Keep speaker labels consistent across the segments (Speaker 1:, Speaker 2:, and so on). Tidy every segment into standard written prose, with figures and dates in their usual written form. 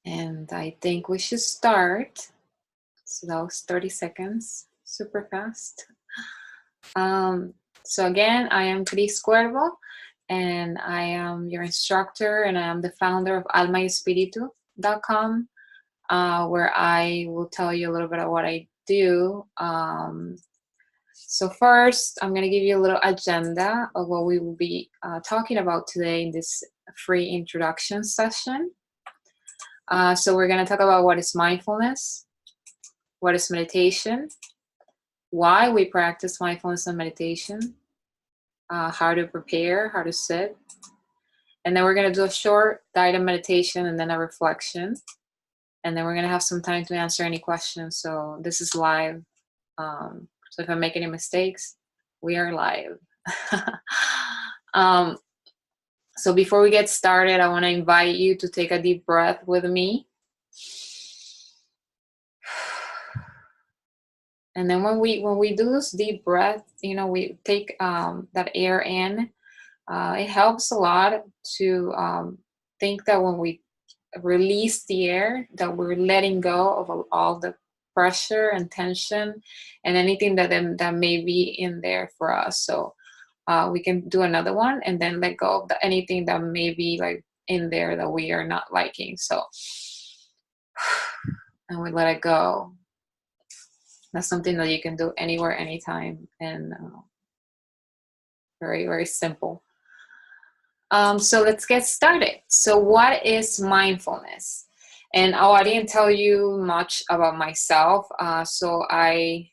Speaker 1: And I think we should start. So that was 30 seconds, super fast. So again, I am Criss Cuervo, and I am your instructor, and I am the founder of AlmaYEspiritu.com, where I will tell you a little bit of what I do. So first, I'm going to give you a little agenda of what we will be talking about today in this free introduction session. So we're going to talk about what is mindfulness, what is meditation, why we practice mindfulness and meditation, how to prepare, how to sit. And then we're going to do a short guided meditation and then a reflection. And then we're going to have some time to answer any questions. So this is live. So if I make any mistakes, we are live. So before we get started, I want to invite you to take a deep breath with me. And then when we do this deep breath, we take that air in. It helps a lot to think that when we release the air, that we're letting go of all the pressure and tension and anything that may be in there for us. So we can do another one and then let go of anything that may be like in there that we are not liking. So, and we let it go. That's something that you can do anywhere, anytime, and very, very simple. So let's get started. So what is mindfulness? And I didn't tell you much about myself. So I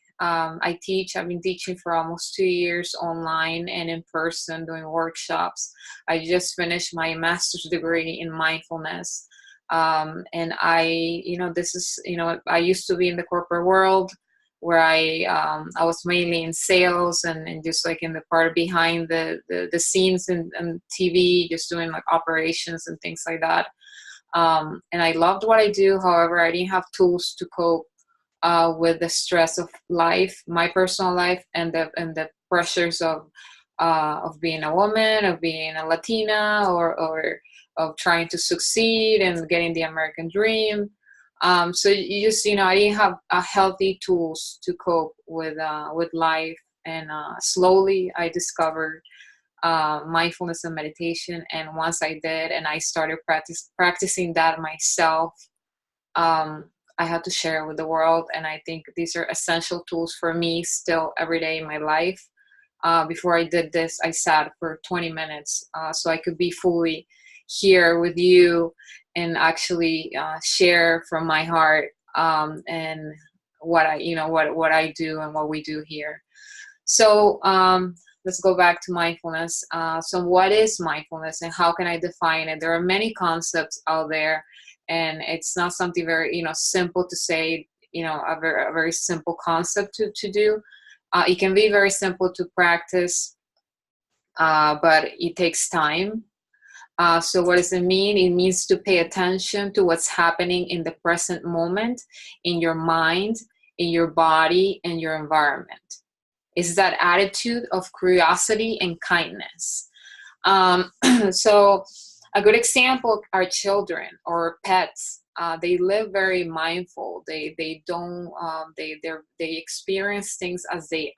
Speaker 1: teach. I've been teaching for almost 2 years online and in person doing workshops. I just finished my master's degree in mindfulness. And this is, I used to be in the corporate world where I was mainly in sales and just like in the part behind the scenes and TV, just doing like operations and things like that. And I loved what I do. However, I didn't have tools to cope with the stress of life, my personal life, and the pressures of being a woman, of being a Latina, or of trying to succeed and getting the American dream. So you just, I didn't have healthy tools to cope with life. And slowly I discovered mindfulness and meditation. And once I did, and I started practicing that myself, I had to share it with the world. And I think these are essential tools for me still every day in my life. Before I did this, I sat for 20 minutes so I could be fully here with you and actually share from my heart and what I do and what we do here. So let's go back to mindfulness. So what is mindfulness and how can I define it? There are many concepts out there, and it's not something very simple to say. A very simple concept to do. It can be very simple to practice, but it takes time. So what does it mean? It means to pay attention to what's happening in the present moment, in your mind, in your body, and your environment. It's that attitude of curiosity and kindness. So a good example are children or pets. They live very mindful. They experience things as they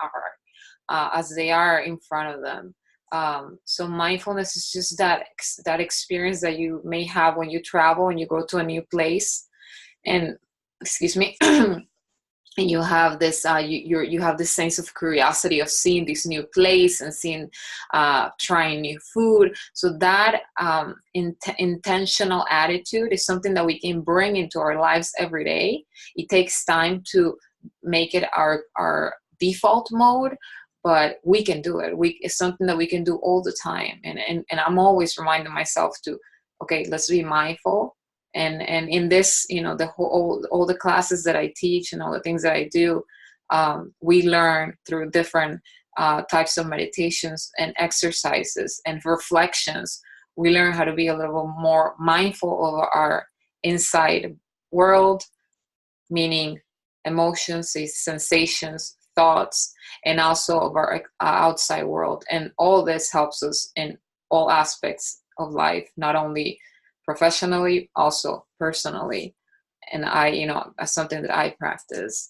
Speaker 1: are in front of them. So mindfulness is just that experience that you may have when you travel and you go to a new place, and and you have this you have this sense of curiosity of seeing this new place and trying new food. So that intentional attitude is something that we can bring into our lives every day. It takes time to make it our default mode, but we can do it. It's something that we can do all the time. And I'm always reminding myself to, okay, let's be mindful. And in this, all the classes that I teach and all the things that I do, we learn through different types of meditations and exercises and reflections. We learn how to be a little more mindful of our inside world, meaning emotions, sensations, thoughts, and also of our outside world. And all this helps us in all aspects of life, not only professionally, also personally. And as something that I practice.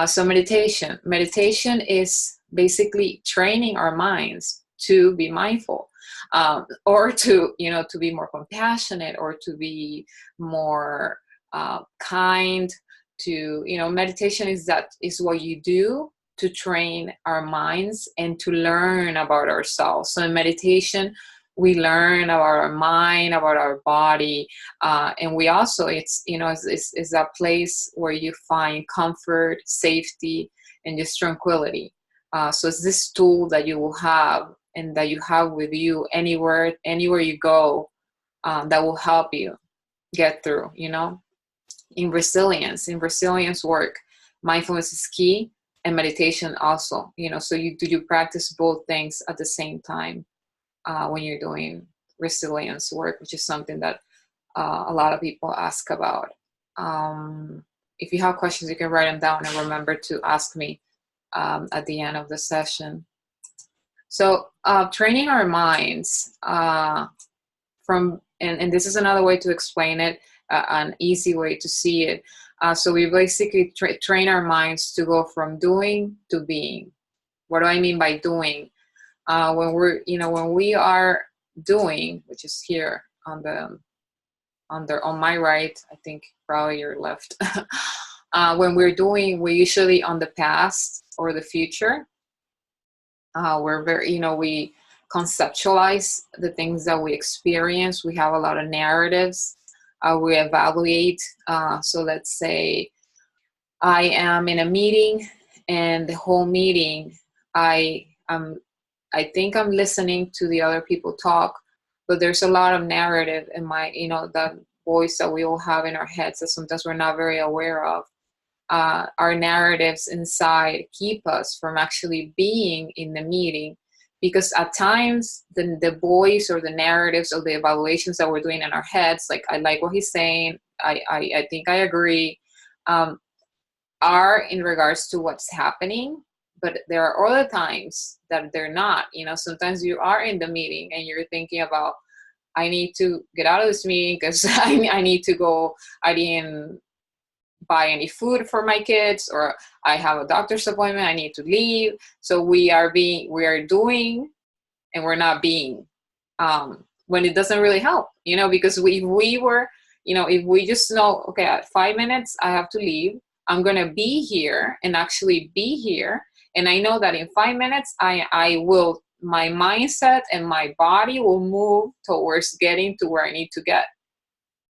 Speaker 1: So meditation is basically training our minds to be mindful, or to be more compassionate, or to be more kind. To meditation is what you do to train our minds and to learn about ourselves. So in meditation, we learn about our mind, about our body, and we also, it's a place where you find comfort, safety, and just tranquility. So it's this tool that you will have, and that you have with you anywhere you go, that will help you get through. In resilience work, mindfulness is key, and meditation also. So you practice both things at the same time. When you're doing resilience work, which is something that a lot of people ask about. If you have questions, you can write them down, and remember to ask me at the end of the session. So training our minds and this is another way to explain it, an easy way to see it. So we basically train our minds to go from doing to being. What do I mean by doing? When we are doing, which is here on my right, I think probably your left. When we're doing, we're usually on the past or the future. We're very, we conceptualize the things that we experience. We have a lot of narratives. We evaluate. So let's say I am in a meeting, and the whole meeting, I think I'm listening to the other people talk, but there's a lot of narrative in my, that voice that we all have in our heads that sometimes we're not very aware of. Our narratives inside keep us from actually being in the meeting, because at times the voice or the narratives or the evaluations that we're doing in our heads, like I like what he's saying, I think I agree, are in regards to what's happening. But there are other times that they're not. Sometimes you are in the meeting and you're thinking about, I need to get out of this meeting because I need to go. I didn't buy any food for my kids, or I have a doctor's appointment. I need to leave. So we are doing, and we're not being. When it doesn't really help, because if we just know, okay, at 5 minutes I have to leave. I'm gonna be here and actually be here. And I know that in 5 minutes, my mindset and my body will move towards getting to where I need to get.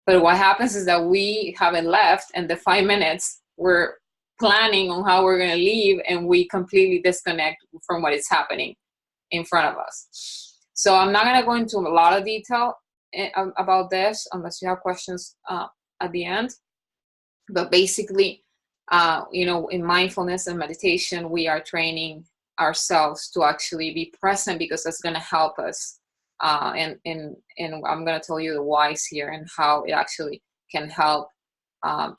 Speaker 1: But what happens is that we haven't left, and the 5 minutes we're planning on how we're going to leave, and we completely disconnect from what is happening in front of us. So I'm not going to go into a lot of detail about this unless you have questions at the end. But basically, in mindfulness and meditation, we are training ourselves to actually be present, because that's going to help us. And I'm going to tell you the whys here and how it actually can help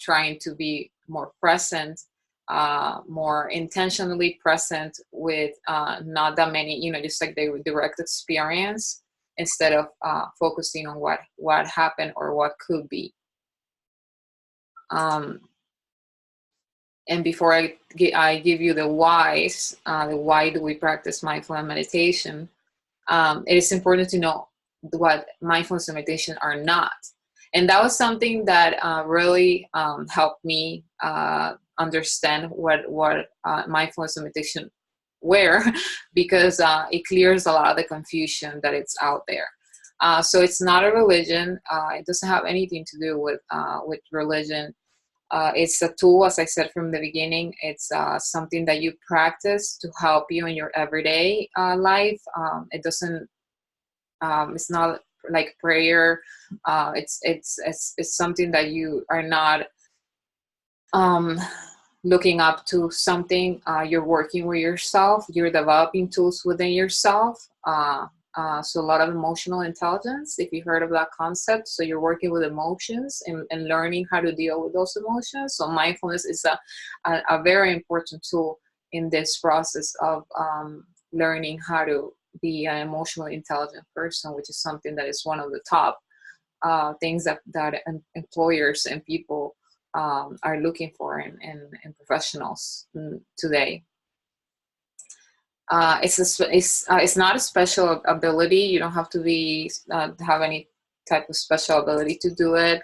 Speaker 1: trying to be more present, more intentionally present with not that many, just like the direct experience, instead of focusing on what happened or what could be. And before I give you the whys, why do we practice mindfulness meditation, it is important to know what mindfulness and meditation are not. And that was something that really helped me understand what mindfulness and meditation were, because it clears a lot of the confusion that it's out there. So it's not a religion. It doesn't have anything to do with religion. It's a tool, as I said from the beginning. It's something that you practice to help you in your everyday life. It doesn't. It's not like prayer. It's something that you are not looking up to something. You're working with yourself. You're developing tools within yourself. So a lot of emotional intelligence, if you heard of that concept. So you're working with emotions and learning how to deal with those emotions. So mindfulness is a very important tool in this process of learning how to be an emotionally intelligent person, which is something that is one of the top things that employers and people are looking for in professionals today. It's not a special ability. You don't have to be have any type of special ability to do it.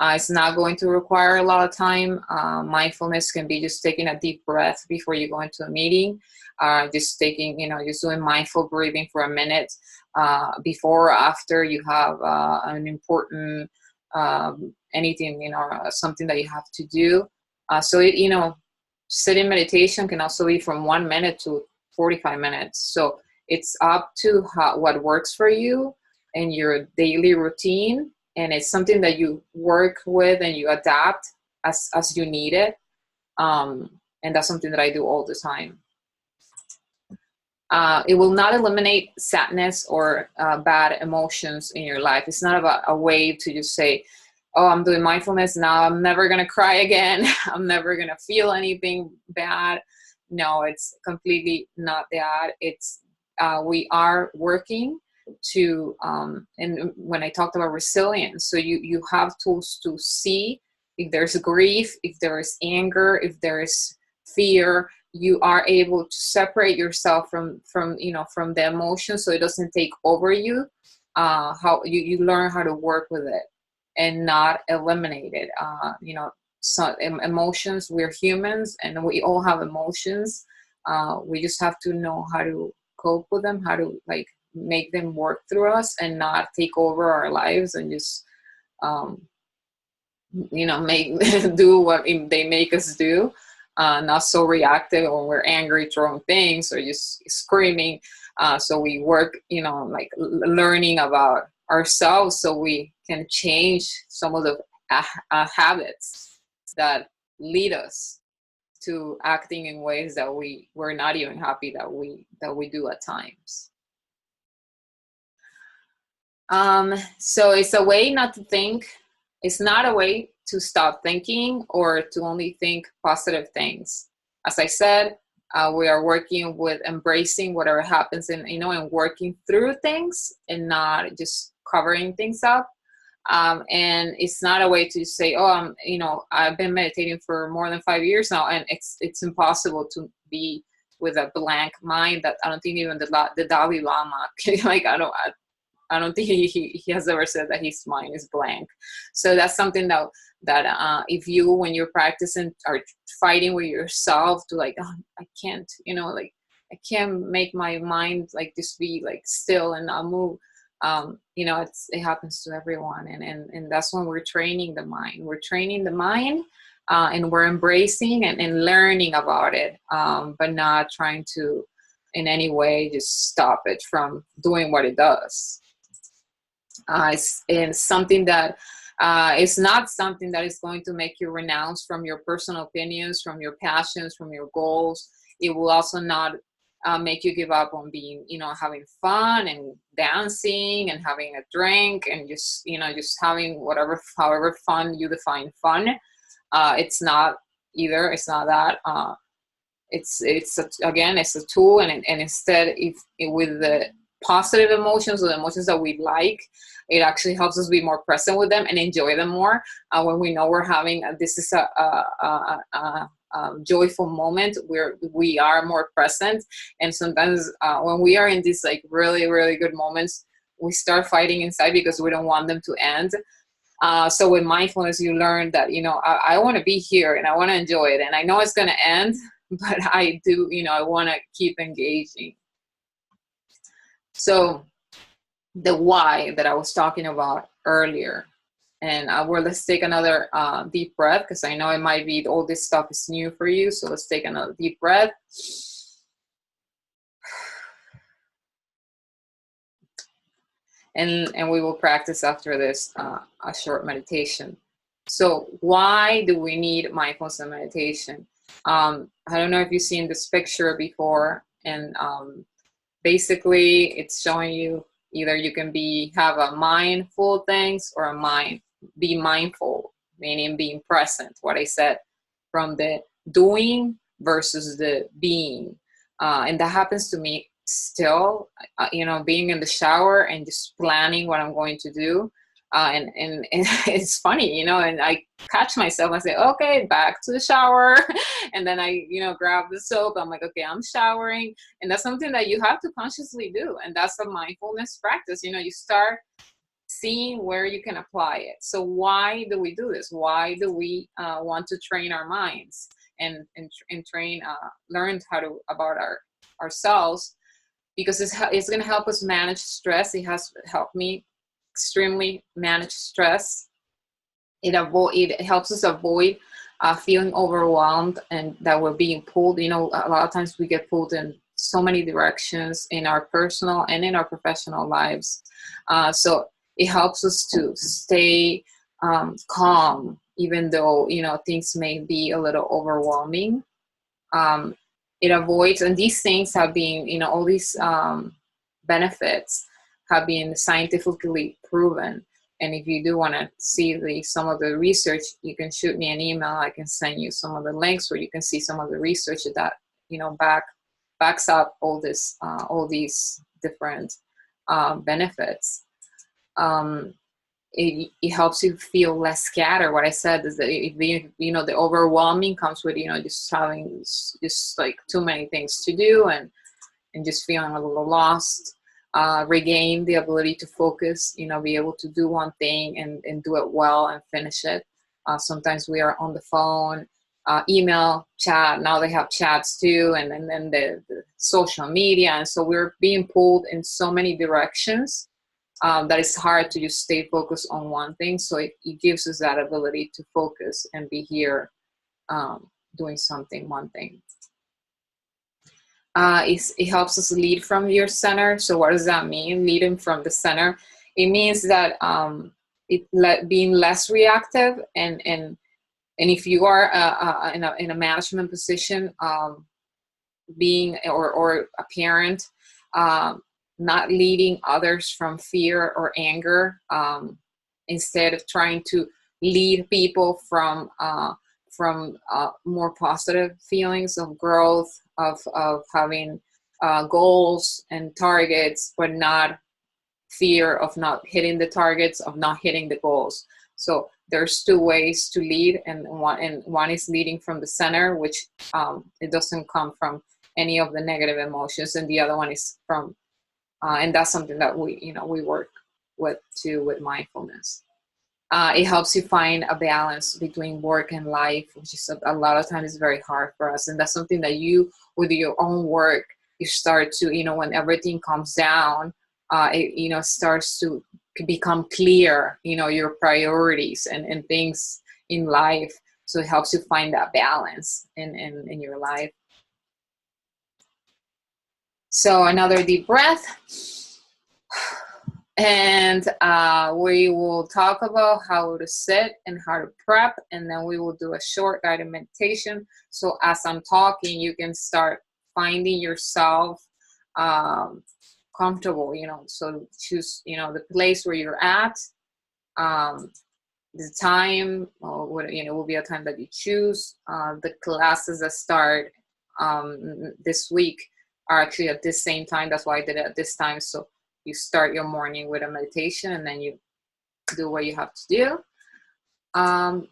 Speaker 1: It's not going to require a lot of time. Mindfulness can be just taking a deep breath before you go into a meeting. Just taking, just doing mindful breathing for a minute before or after you have an important anything, something that you have to do. Sitting meditation can also be from 1 minute to 45 minutes. So it's up to what works for you and your daily routine. And it's something that you work with and you adapt as you need it. And that's something that I do all the time. It will not eliminate sadness or bad emotions in your life. It's not about a way to just say, oh, I'm doing mindfulness now, I'm never going to cry again. I'm never going to feel anything bad. No, it's completely not that. It's we are working to, and when I talked about resilience, so you have tools to see if there's grief, if there is anger, if there is fear. You are able to separate yourself from the emotion, so it doesn't take over you. How you learn how to work with it and not eliminate it. So emotions, we're humans and we all have emotions. We just have to know how to cope with them, how to make them work through us and not take over our lives and just make do what they make us do. Not so reactive when we're angry, throwing things or just screaming. So we work, learning about ourselves so we can change some of the habits that lead us to acting in ways that we're not even happy that we do at times. So it's a way not to think. It's not a way to stop thinking or to only think positive things. As I said, we are working with embracing whatever happens and working through things and not just covering things up. And it's not a way to say, oh, I've been meditating for more than 5 years now, and it's impossible to be with a blank mind. That I don't think even the Dalai Lama, I don't think he has ever said that his mind is blank. So that's something that if you, when you're practicing, are fighting with yourself to I can't, I can't make my mind just be still and not move. It happens to everyone. And that's when we're training the mind. We're training the mind and we're embracing and learning about it, but not trying to in any way just stop it from doing what it does. It's something that it's not something that is going to make you renounce from your personal opinions, from your passions, from your goals. It will also not make you give up on being, having fun and dancing and having a drink and just having however fun you define fun. It's not either. It's not that. It's a tool, and instead, with the positive emotions or the emotions that we like, it actually helps us be more present with them and enjoy them more. When we know we're having this is a joyful moment, we are more present. And sometimes when we are in these really, really good moments, we start fighting inside because we don't want them to end. So with mindfulness, you learn that, I want to be here and I want to enjoy it. And I know it's going to end, but I do, I want to keep engaging. So the why that I was talking about earlier, and let's take another deep breath, because I know it might be all this stuff is new for you. So let's take another deep breath. And we will practice after this a short meditation. So why do we need mindfulness and meditation? I don't know if you've seen this picture before, and basically it's showing you either you can have a mindful things or be mindful, meaning being present. What I said, from the doing versus the being, and that happens to me still. Being in the shower and just planning what I'm going to do. And it's funny, you know, and I catch myself. I say, okay, back to the shower. And then I, you know, grab the soap. I'm like, okay, I'm showering. And that's something that you have to consciously do. And that's a mindfulness practice. You know, you start seeing where you can apply it. So why do we do this? Why do we want to train our minds and train, learn how to, about ourselves? Because it's going to help us manage stress. It has helped me extremely manage stress. It helps us avoid feeling overwhelmed and that we're being pulled. You know, a lot of times we get pulled in so many directions in our personal and in our professional lives. So it helps us to stay calm, even though, you know, things may be a little overwhelming. It avoids, and these things have been, you know, all these benefits have been scientifically proven. And if you do want to see some of the research, you can shoot me an email. I can send you some of the links where you can see some of the research that, you know, backs up all this, all these different benefits. It helps you feel less scattered. What I said is that if you know, the overwhelming comes with, you know, just having just like too many things to do and just feeling a little lost. Regain the ability to focus, you know, be able to do one thing and do it well and finish it. Sometimes we are on the phone, email, chat. Now they have chats too, and then the social media. And so we're being pulled in so many directions that it's hard to just stay focused on one thing. So it gives us that ability to focus and be here doing something, one thing. It helps us lead from your center. So what does that mean? Leading from the center. It means that being less reactive, and if you are in a management position, being or a parent, not leading others from fear or anger, instead of trying to lead people from more positive feelings of growth, of having goals and targets, but not fear of not hitting the targets, of not hitting the goals. So there's two ways to lead, and one is leading from the center, which it doesn't come from any of the negative emotions, and the other one is from, and that's something that we work with too with mindfulness. It helps you find a balance between work and life, which is a lot of times is very hard for us. And that's something that you, with your own work, you start to, you know, when everything comes down, it, you know, starts to become clear, you know, your priorities and things in life. So it helps you find that balance in your life. So another deep breath. And we will talk about how to sit and how to prep, and then we will do a short guided meditation. So as I'm talking, you can start finding yourself comfortable, you know, so choose, you know, the place where you're at, the time, or, you know, will be a time that you choose. The classes that start this week are actually at this same time. That's why I did it at this time. So you start your morning with a meditation, and then you do what you have to do.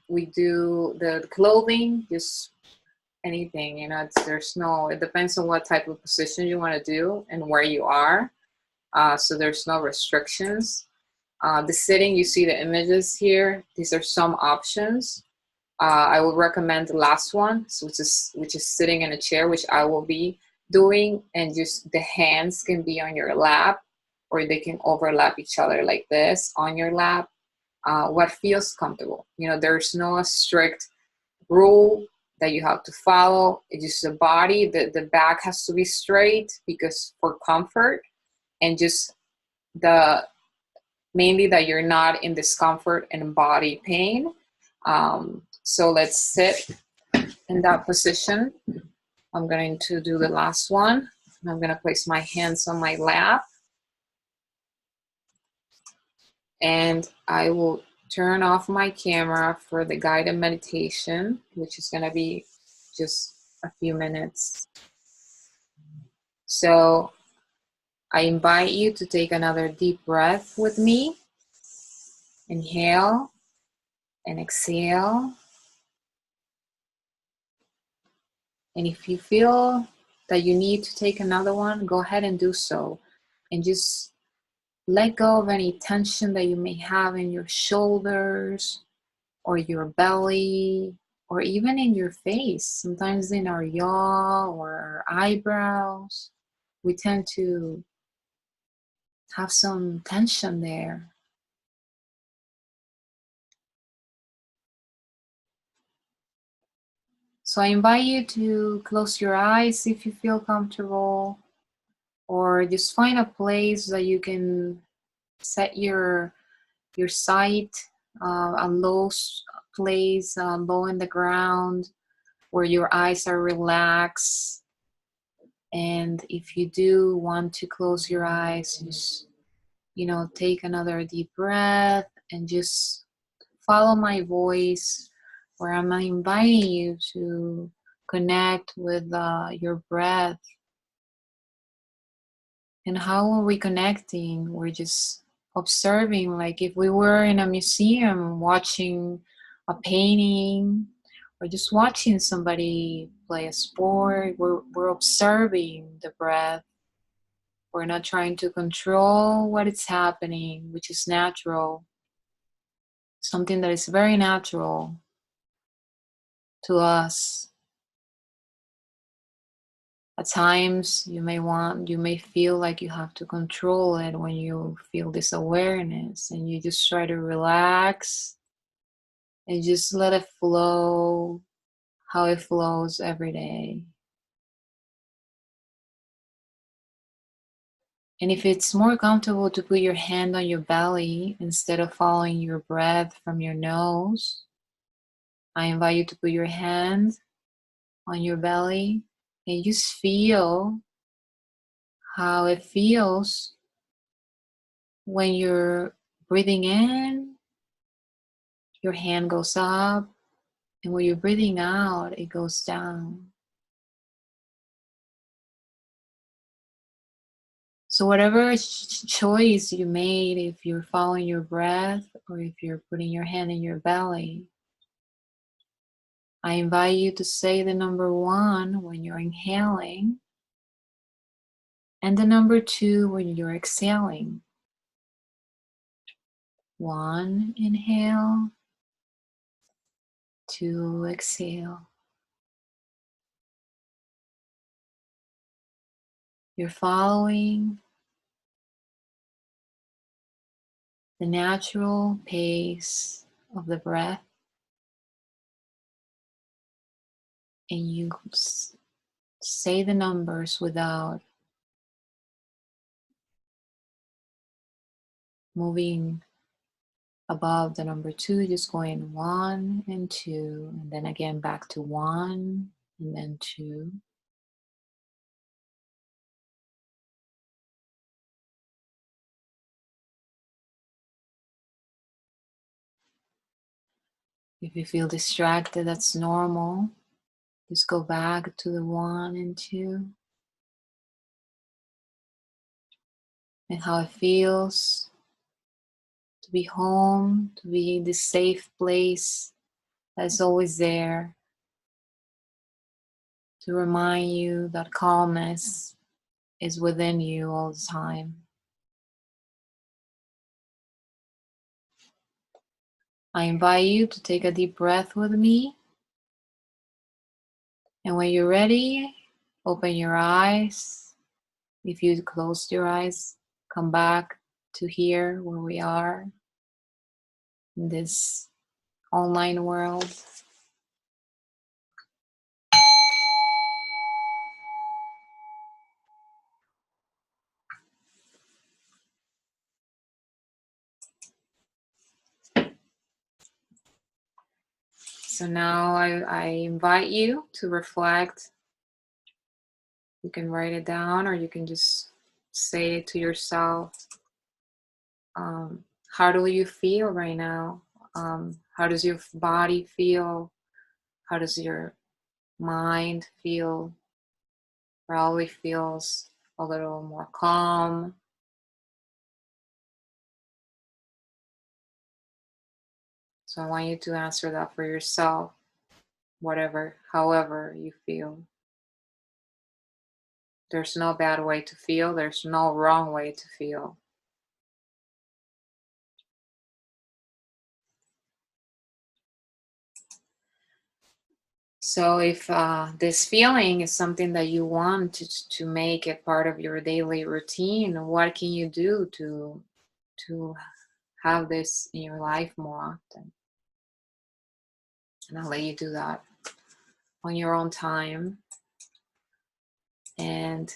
Speaker 1: We do the clothing, just anything, you know, it depends on what type of position you want to do and where you are. So there's no restrictions. The sitting, you see the images here. These are some options. I would recommend the last one, which is sitting in a chair, which I will be doing, and just the hands can be on your lap, or they can overlap each other like this on your lap. What feels comfortable. You know, there's no strict rule that you have to follow. It's just the body, the back has to be straight because for comfort, and just mainly that you're not in discomfort and body pain. So let's sit in that position. I'm going to do the last one. I'm going to place my hands on my lap. And I will turn off my camera for the guided meditation, which is going to be just a few minutes. So I invite you to take another deep breath with me. Inhale and exhale. And if you feel that you need to take another one, go ahead and do so. And just let go of any tension that you may have in your shoulders or your belly or even in your face. Sometimes in our jaw or our eyebrows, we tend to have some tension there. So I invite you to close your eyes if you feel comfortable, or just find a place that you can set your sight, a low place, low in the ground, where your eyes are relaxed. And if you do want to close your eyes, just take another deep breath and just follow my voice, where I'm inviting you to connect with your breath. And how are we connecting? We're just observing, like if we were in a museum watching a painting or just watching somebody play a sport. We're observing the breath. We're not trying to control what is happening, which is natural. Something that is very natural to us. At times you may feel like you have to control it when you feel this awareness, and you just try to relax and just let it flow how it flows every day. And if it's more comfortable to put your hand on your belly instead of following your breath from your nose, I invite you to put your hand on your belly and just feel how it feels when you're breathing in. Your hand goes up, and when you're breathing out, it goes down. So whatever choice you made, if you're following your breath or if you're putting your hand in your belly, I invite you to say the number 1 when you're inhaling and the number 2 when you're exhaling. 1, inhale. 2, exhale. You're following the natural pace of the breath, and you say the numbers without moving above the number 2, just going 1 and 2, and then again back to 1 and then 2. If you feel distracted, that's normal. Just go back to the 1 and 2 and how it feels to be home, to be in this safe place that's always there to remind you that calmness is within you all the time. I invite you to take a deep breath with me. And when you're ready, open your eyes. If you closed your eyes, come back to here where we are in this online world. So now I invite you to reflect. You can write it down or you can just say it to yourself. How do you feel right now? How does your body feel? How does your mind feel? Probably feels a little more calm. So I want you to answer that for yourself, however you feel. There's no bad way to feel, there's no wrong way to feel. So if this feeling is something that you want to make it part of your daily routine, what can you do to have this in your life more often? And I'll let you do that on your own time. And